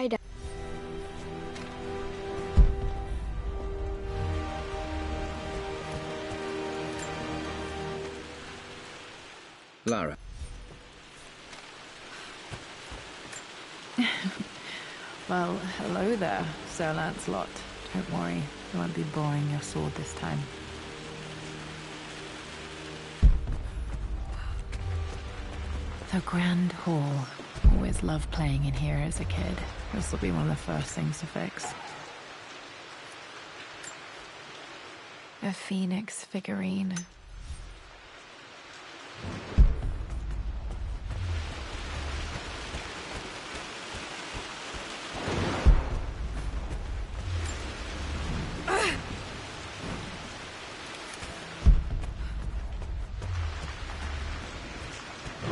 hideout. Lara. Well, hello there, Sir Lancelot. Don't worry, I won't be boring your sword this time. The Grand Hall. Always loved playing in here as a kid. This will be one of the first things to fix. A phoenix figurine.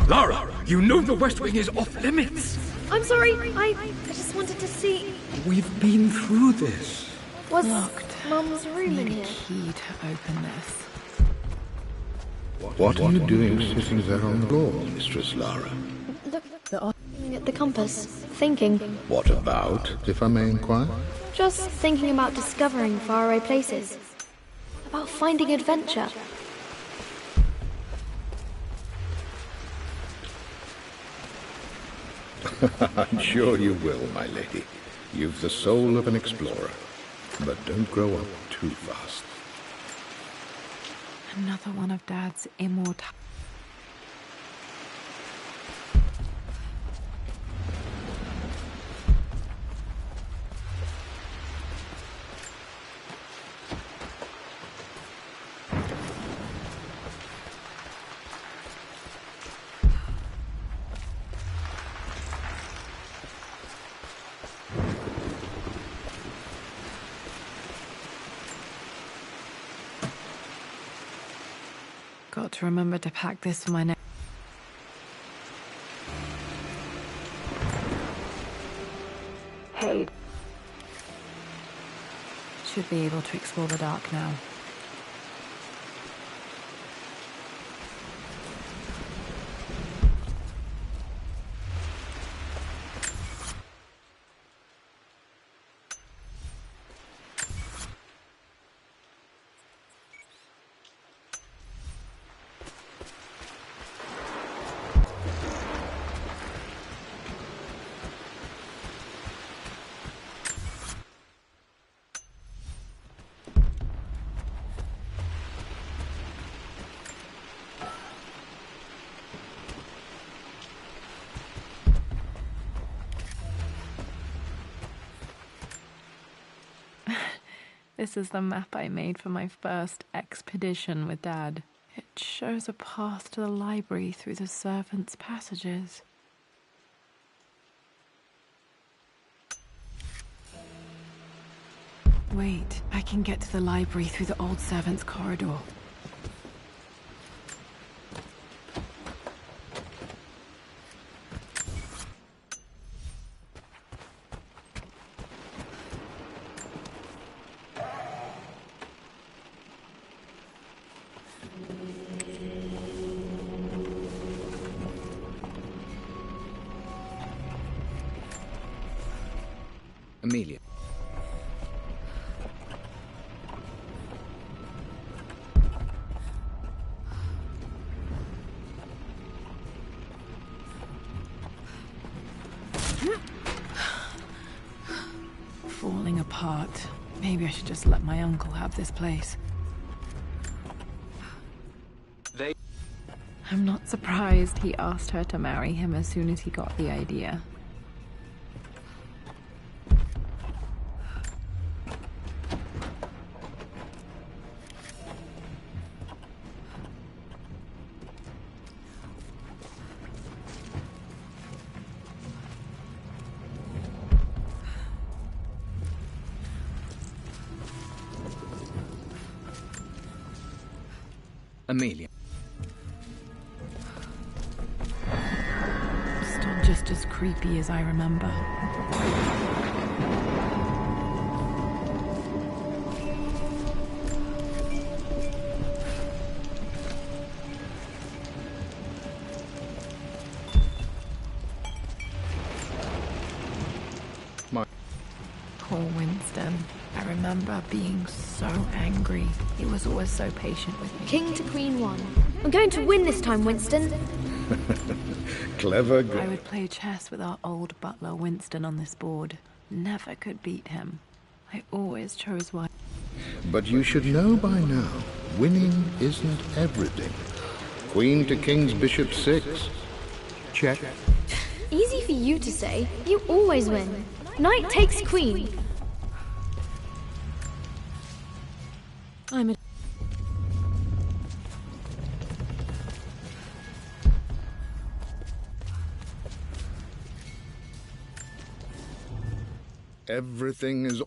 Lara, you know the West Wing is off limits. I'm sorry, I just wanted to see... We've been through this. Was Locked. Mum's room in Need a here? key to open this. What are you doing sitting there on the floor, Mistress Lara? Looking at the compass, thinking. What about, if I may inquire? Just thinking about discovering faraway places. About finding adventure. I'm sure you will, my lady. You've the soul of an explorer. But don't grow up too fast. Another one of Dad's immortal... Got to remember to pack this for my next... Hey. Should be able to explore the dark now. This is the map I made for my first expedition with Dad. It shows a path to the library through the servants' passages. Wait, I can get to the library through the old servants' corridor. Amelia. Falling apart. Maybe I should just let my uncle have this place. I'm not surprised he asked her to marry him as soon as he got the idea. Amelia. Still just as creepy as I remember. my... Poor Winston. I remember being so angry. He was always so patient with me. King to Queen 1. I'm going to win this time, Winston. Clever I girl. would play chess with our old butler Winston on this board. Never could beat him. I always chose one. But you should know by now, winning isn't everything. Queen to King's Bishop 6. Check. Easy for you to say. You always win. Knight takes Queen. I'm a... Everything is...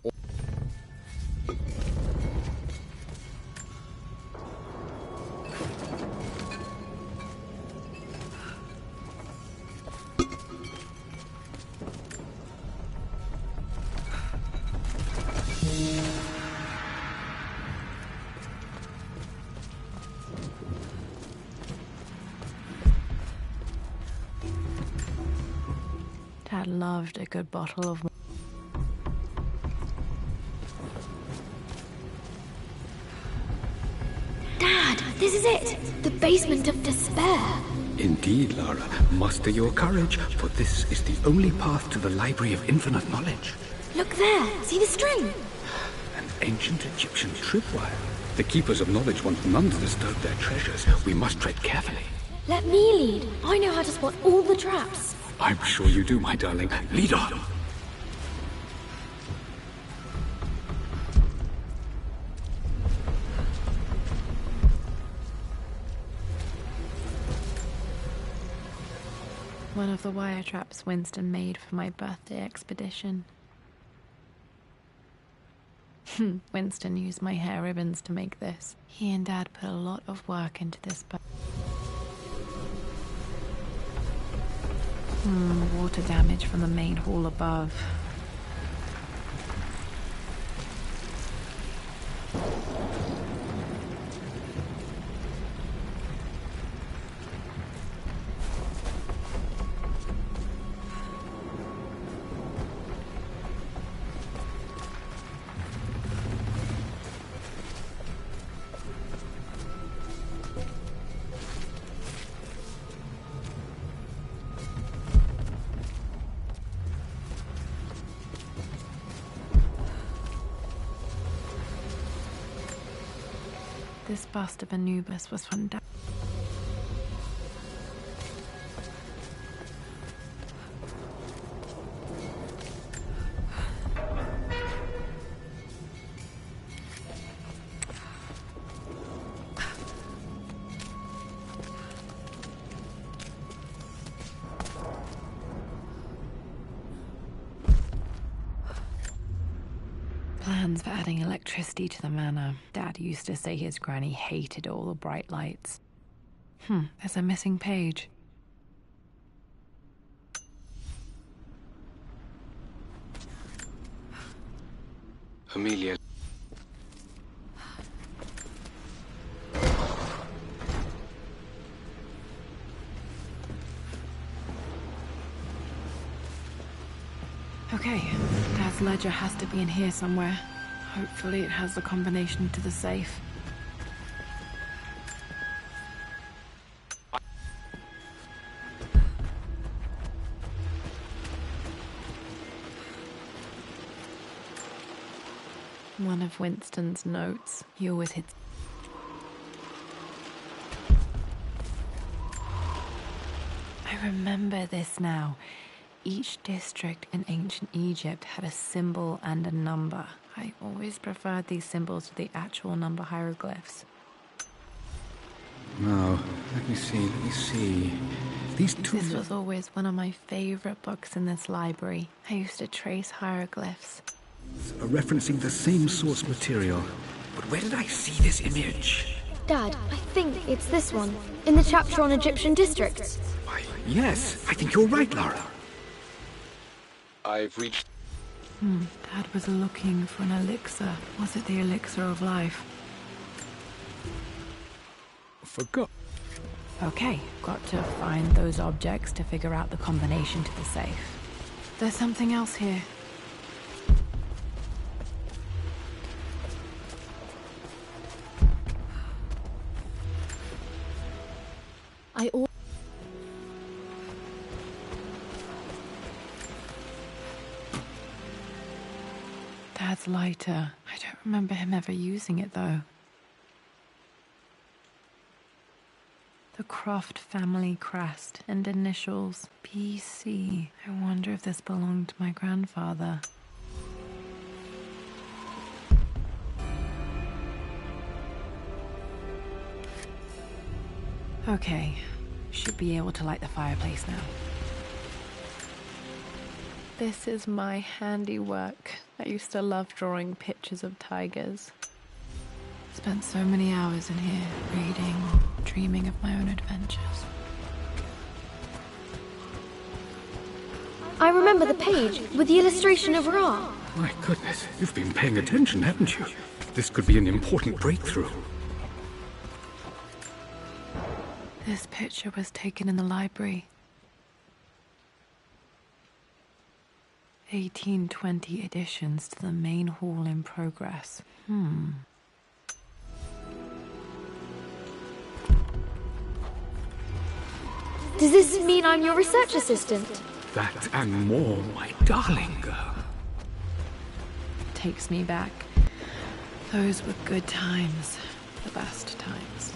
Dad loved a good bottle of wine. Dad, this is it. The basement of despair. Indeed, Lara. Muster your courage, for this is the only path to the Library of Infinite Knowledge. Look there. See the string? An ancient Egyptian tripwire. The Keepers of Knowledge want none to disturb their treasures. We must tread carefully. Let me lead. I know how to spot all the traps. I'm sure you do, my darling. Lead on. One of the wire traps Winston made for my birthday expedition. Winston used my hair ribbons to make this. He and Dad put a lot of work into this book. Water damage from the main hall above. This bust of Anubis was from Dad. Plans for adding electricity to the manor. Dad used to say his granny hated all the bright lights. There's a missing page. Amelia. Okay, Dad's ledger has to be in here somewhere. Hopefully it has the combination to the safe. One of Winston's notes. He always hits. I remember this now. Each district in ancient Egypt had a symbol and a number. I always preferred these symbols to the actual number hieroglyphs. Now, let me see. These two... This was always one of my favorite books in this library. I used to trace hieroglyphs. are referencing the same source material. But where did I see this image? Dad, I think it's this one, in the chapter on Egyptian districts. Why, yes, I think you're right, Lara. I've reached... Dad was looking for an elixir. Was it the elixir of life? Forgot. Okay, got to find those objects to figure out the combination to the safe. There's something else here. Dad's lighter. I don't remember him ever using it, though. The Croft family crest and initials BC. I wonder if this belonged to my grandfather. Okay, should be able to light the fireplace now. This is my handiwork. I used to love drawing pictures of tigers. Spent so many hours in here, reading, dreaming of my own adventures. I remember the page with the illustration of Ra. My goodness, you've been paying attention, haven't you? This could be an important breakthrough. This picture was taken in the library. 1820 additions to the main hall in progress. Does this mean I'm your research assistant? That and more, my darling girl. Takes me back. Those were good times. The best times.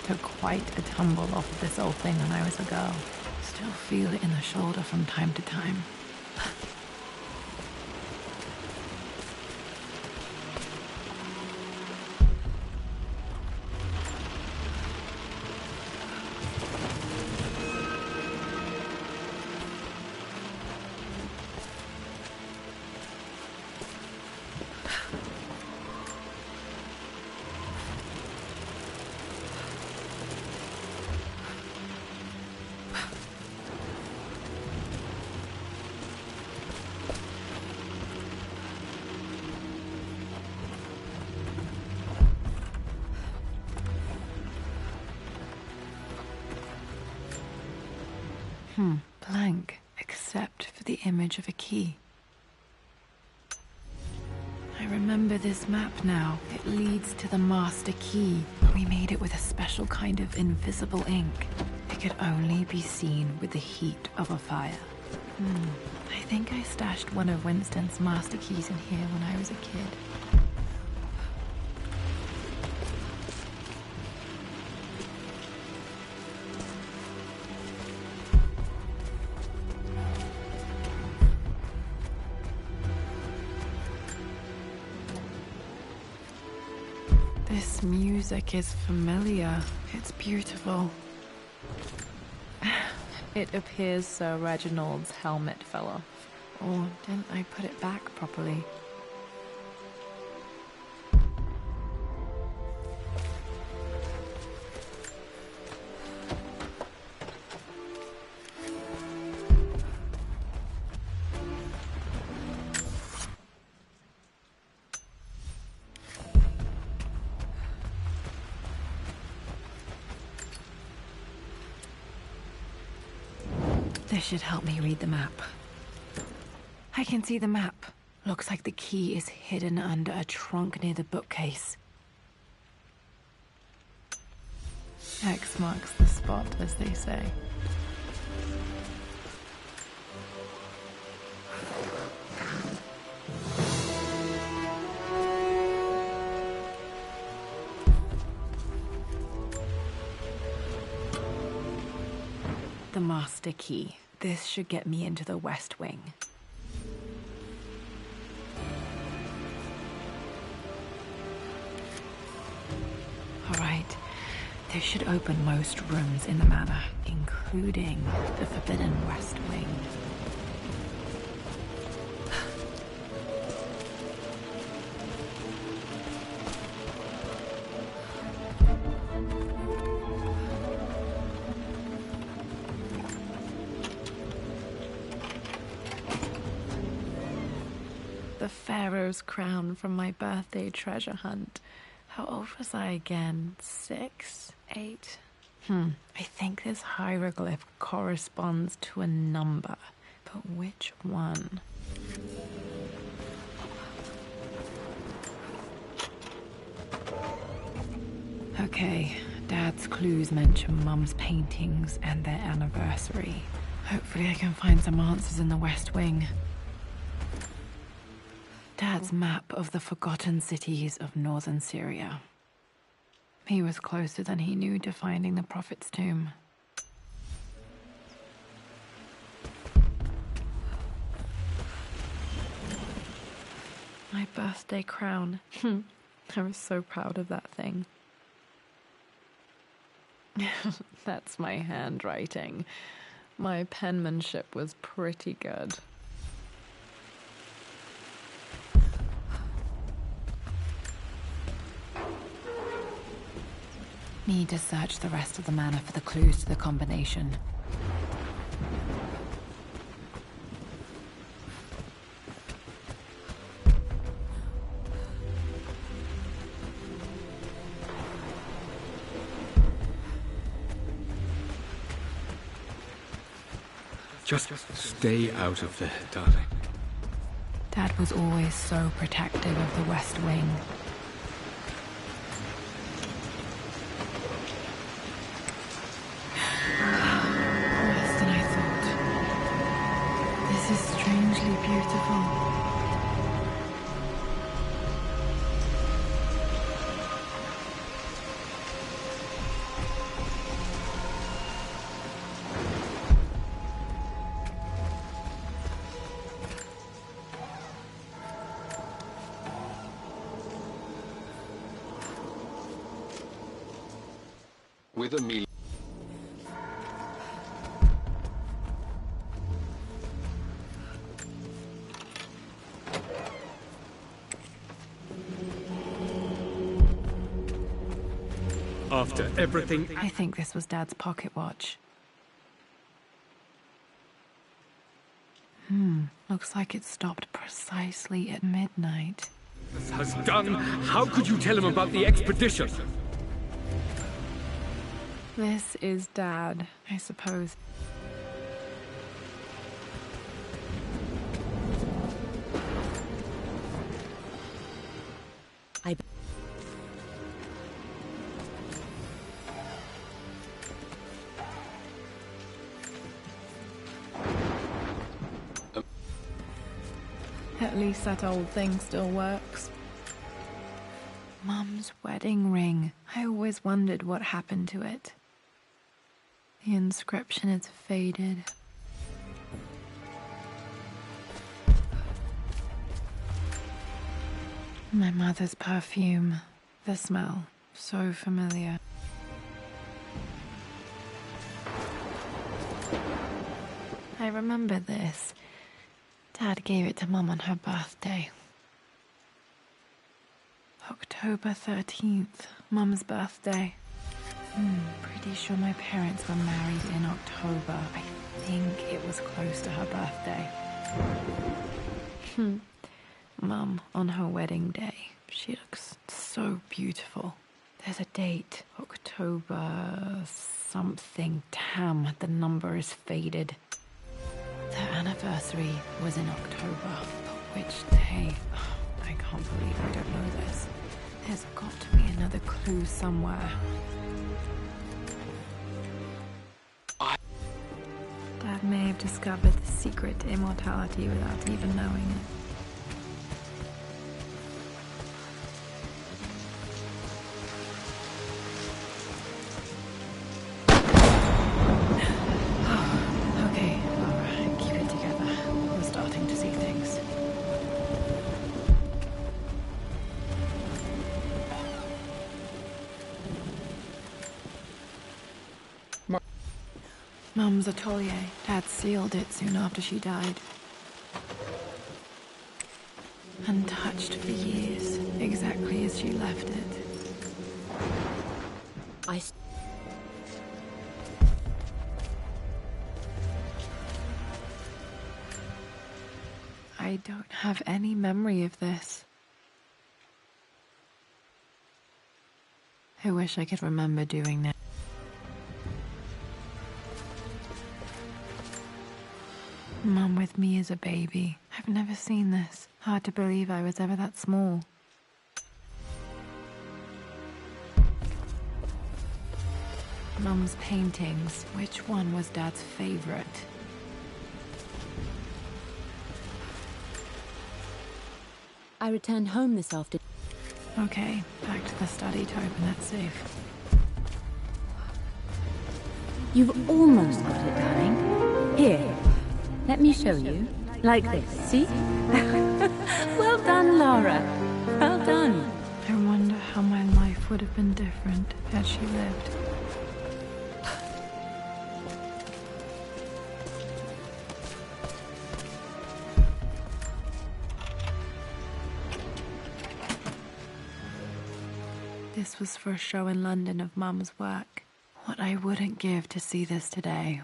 Took quite a tumble off of this old thing when I was a girl. Still feel it in the shoulder from time to time. Blank, except for the image of a key. I remember this map now. It leads to the master key. We made it with a special kind of invisible ink. It could only be seen with the heat of a fire. I think I stashed one of Winston's master keys in here when I was a kid. This music is familiar. It's beautiful. It appears Sir Reginald's helmet fell off. Or didn't I put it back properly? This should help me read the map. I can see the map. Looks like the key is hidden under a trunk near the bookcase. X marks the spot, as they say. The master key. This should get me into the West Wing. All right. This should open most rooms in the manor, including the Forbidden West Wing. The Pharaoh's crown from my birthday treasure hunt. How old was I again? 6? 8? I think this hieroglyph corresponds to a number, but which one? Okay, Dad's clues mention Mum's paintings and their anniversary. Hopefully I can find some answers in the West Wing. Dad's map of the forgotten cities of northern Syria. He was closer than he knew to finding the Prophet's tomb. My birthday crown. I was so proud of that thing. That's my handwriting. My penmanship was pretty good. Need to search the rest of the manor for the clues to the combination. Just stay out of there, darling. Dad was always so protective of the West Wing. Worse than I thought. This is strangely beautiful. With a meal. After everything, I think this was Dad's pocket watch. Looks like it stopped precisely at midnight. has done, how could you tell him about the expedition? This is Dad, I suppose. At least that old thing still works. Mum's wedding ring. I always wondered what happened to it. The inscription is faded. My mother's perfume. The smell. So familiar. I remember this. Dad gave it to Mum on her birthday. October 13th, Mum's birthday. Pretty sure my parents were married in October. I think it was close to her birthday. Mum, on her wedding day, she looks so beautiful. There's a date, October something. Damn, the number is faded. Their anniversary was in October, but which day? I can't believe I don't know this. There's got to be another clue somewhere. Dad may have discovered the secret to immortality without even knowing it. Mum's atelier. Dad sealed it soon after she died. Untouched for years, exactly as she left it. I don't have any memory of this. I wish I could remember doing that. Mum with me as a baby. I've never seen this. Hard to believe I was ever that small. Mum's paintings. Which one was Dad's favorite? I returned home this afternoon. Okay, back to the study to open that safe. You've almost got it, darling. Here, let me show you. Like this, see? Well done, Lara. Well done. I wonder how my life would have been different had she lived. This was for a show in London of Mum's work. What I wouldn't give to see this today.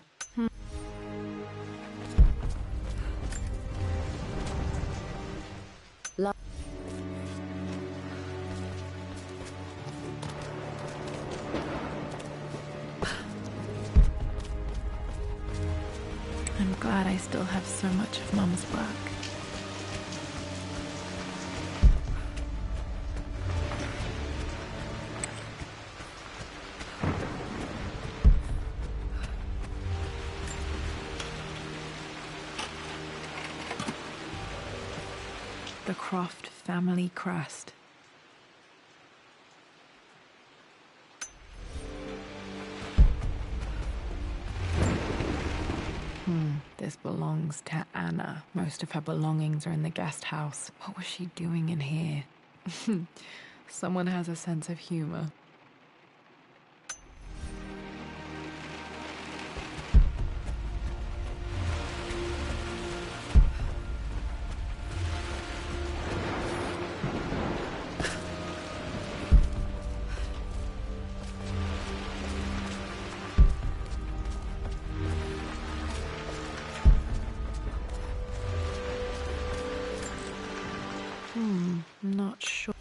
I'm glad I still have so much of Mum's work. The Croft family crest. This belongs to Anna. Most of her belongings are in the guest house. What was she doing in here? Someone has a sense of humor. Not sure.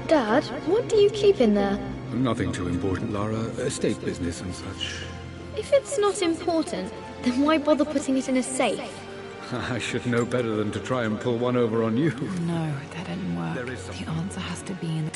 Dad, what do you keep in there? Nothing too important, Lara. Estate business and such. If it's not important, then why bother putting it in a safe? I should know better than to try and pull one over on you. No, that didn't work. There is some- The answer has to be in...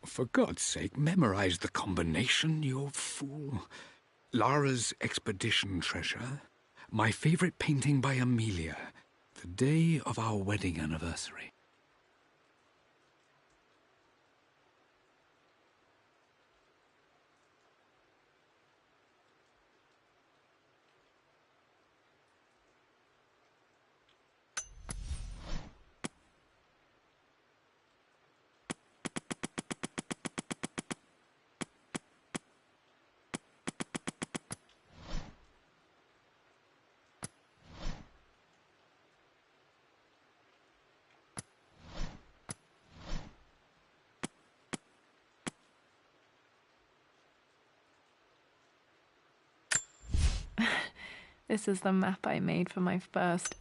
For God's sake, memorize the combination, you old fool. Lara's expedition treasure. My favorite painting by Amelia. The day of our wedding anniversary. This is the map I made for my first...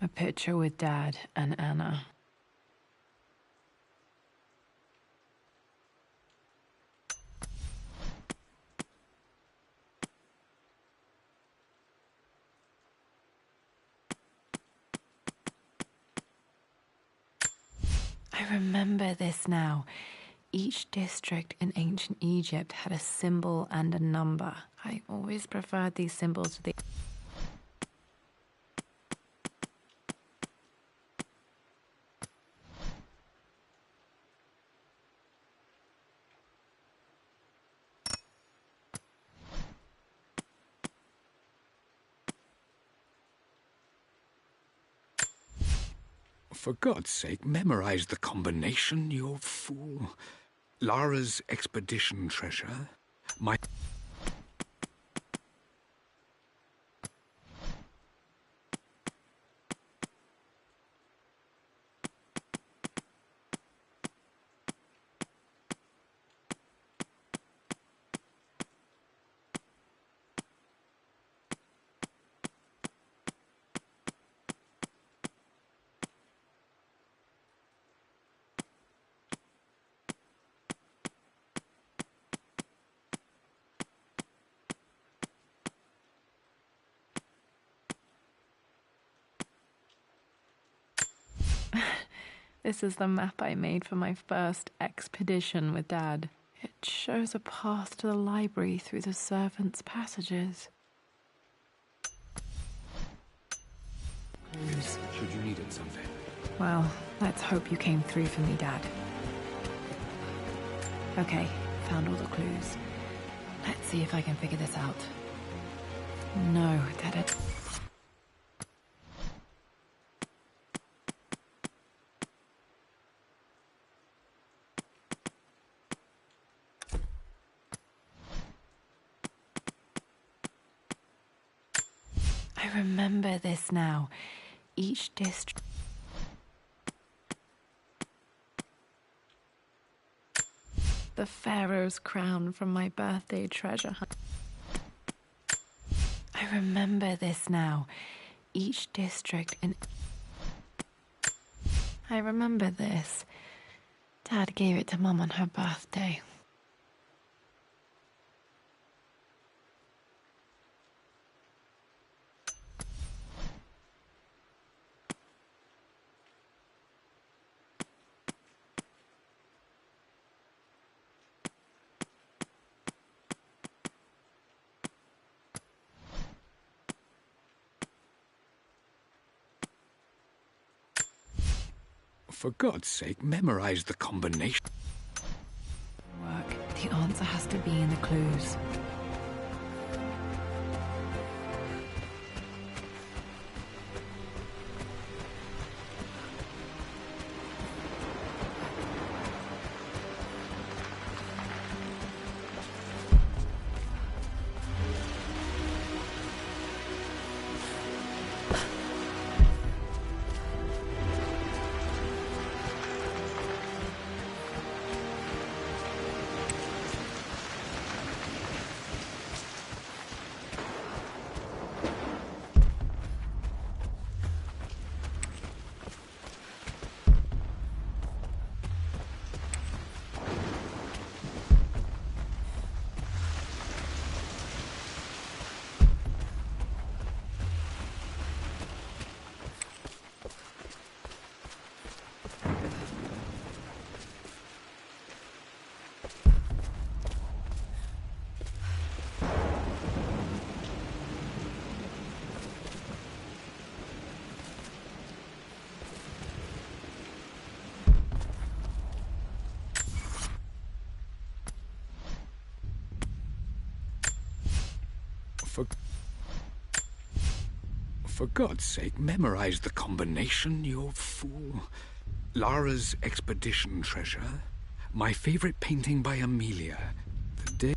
A picture with Dad and Anna. I remember this now. Each district in ancient Egypt had a symbol and a number. I always preferred these symbols to the... For God's sake, memorize the combination, you fool. Lara's expedition treasure, my... This is the map I made for my first expedition with Dad. It shows a path to the library through the servants' passages. Clues, should you needed something. Well, let's hope you came through for me, Dad. Okay, found all the clues. Let's see if I can figure this out. No, Dad. I remember this now. Each district... The Pharaoh's crown from my birthday treasure hunt. I remember this now. Each district in... I remember this. Dad gave it to Mum on her birthday. For God's sake, memorize the combination. Work. The answer has to be in the clues. For God's sake, memorize the combination, you fool. Lara's expedition treasure, my favorite painting by Amelia, the day...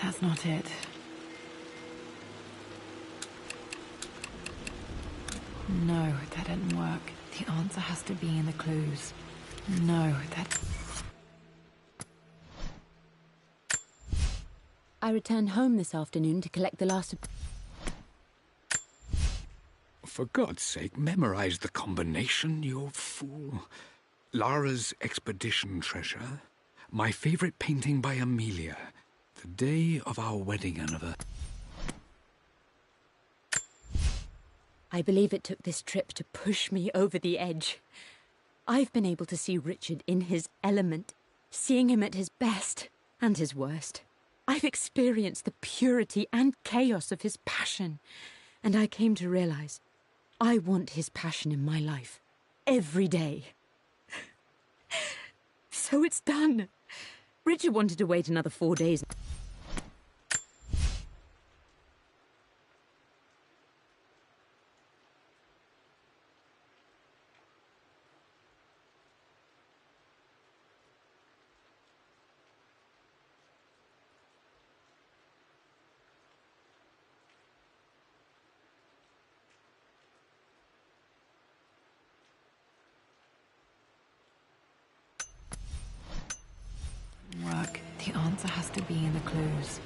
That's not it. No, that didn't work. The answer has to be in the clues. No, that... I returned home this afternoon to collect the last of... For God's sake, memorize the combination, you fool. Lara's expedition treasure. My favorite painting by Amelia. The day of our wedding anniversary. I believe it took this trip to push me over the edge. I've been able to see Richard in his element, seeing him at his best and his worst. I've experienced the purity and chaos of his passion, and I came to realize I want his passion in my life every day. So it's done. Richard wanted to wait another 4 days. Work. The answer has to be in the clues.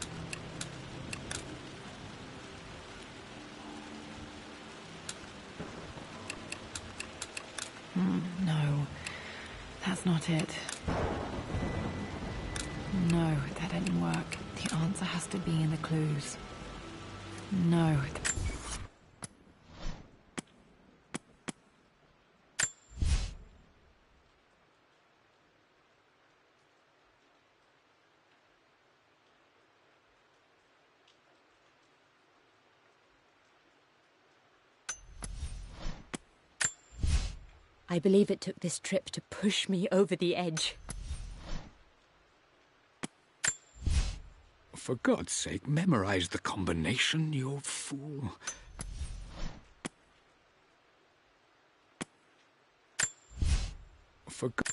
No, that's not it. No, that didn't work. The answer has to be in the clues. No. I believe it took this trip to push me over the edge. For God's sake, memorize the combination, you fool. For God...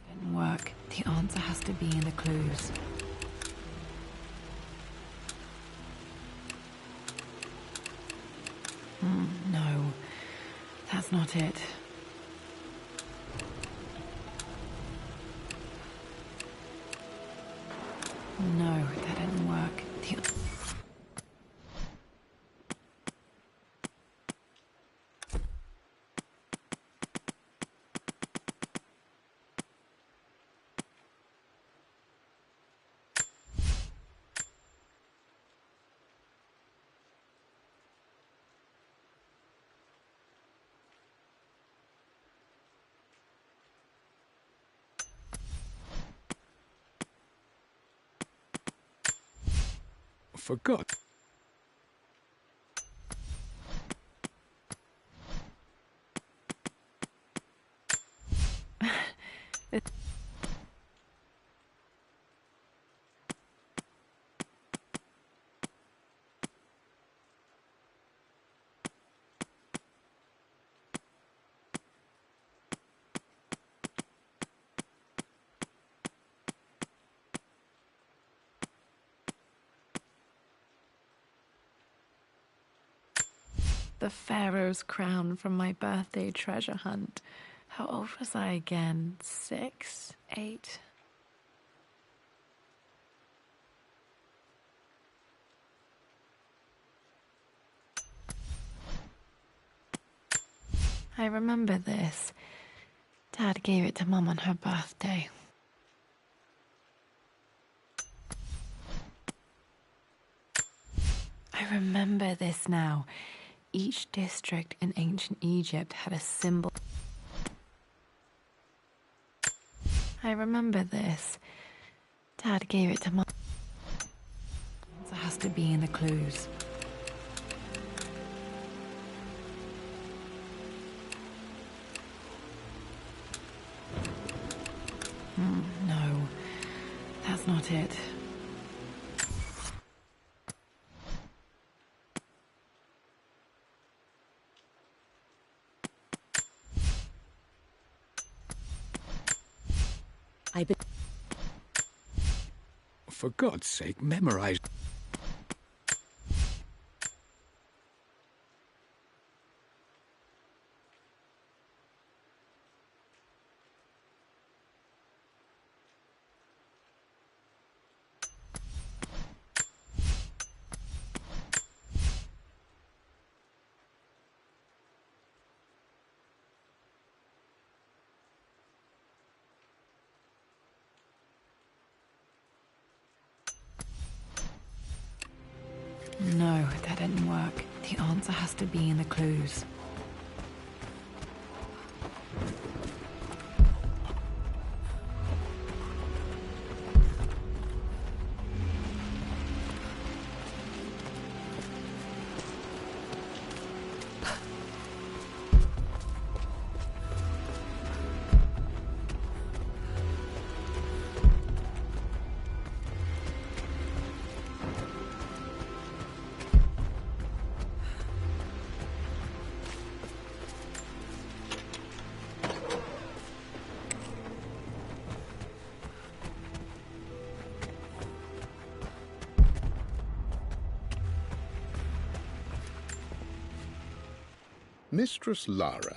Didn't work. The answer has to be in the clues. No, that's not it. No, that didn't work. For God... The Pharaoh's crown from my birthday treasure hunt. How old was I again? 6? 8? I remember this. Dad gave it to Mum on her birthday. I remember this now. Each district in ancient Egypt had a symbol. I remember this. Dad gave it to Mum. It has to be in the clues. No, that's not it. I believe. For God's sake, memorize. No, that didn't work. The answer has to be in the clues. Mistress Lara.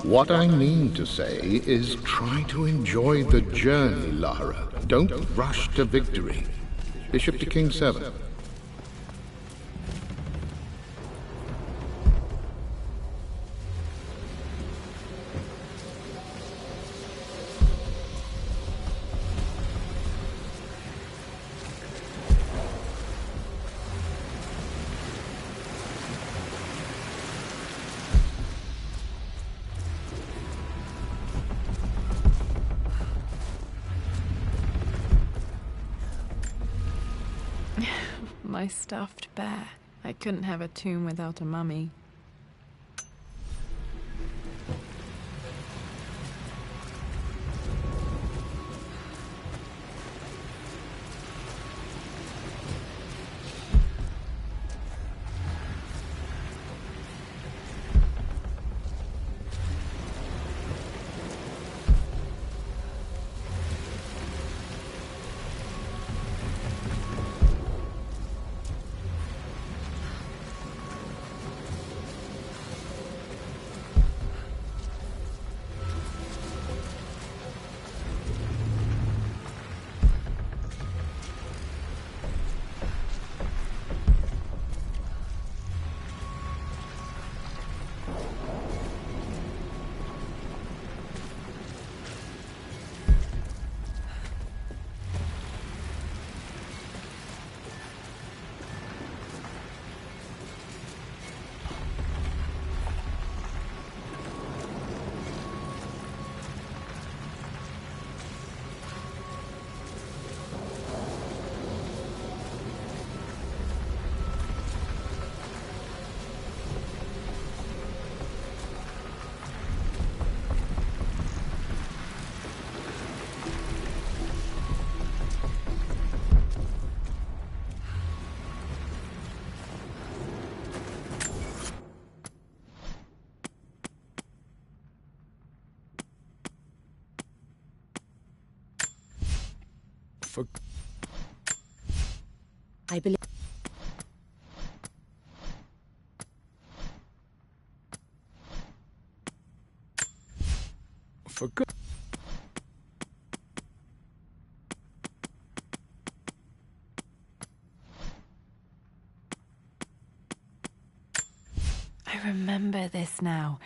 What I mean to say is try to enjoy the journey, Lara. Don't rush to victory. Bishop to King 7. My stuffed bear. I couldn't have a tomb without a mummy. For I believe. remember this now.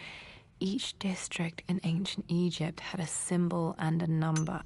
Each district in ancient Egypt had a symbol and a number.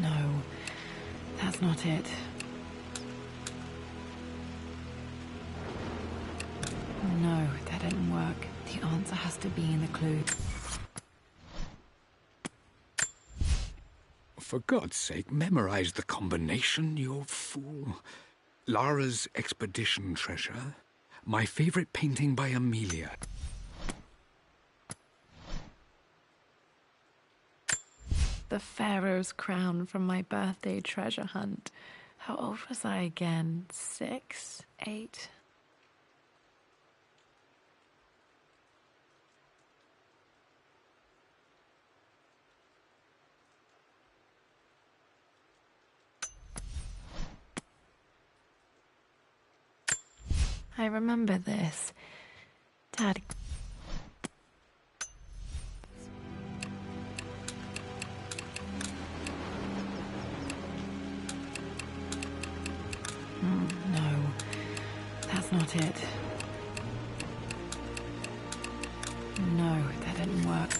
No, that's not it. No, that didn't work. The answer has to be in the clue. For God's sake, memorize the combination, you fool. Lara's expedition treasure. My favorite painting by Amelia. The Pharaoh's crown from my birthday treasure hunt. How old was I again? 6? 8? I remember this. Dad. No, that's not it. No, that didn't work.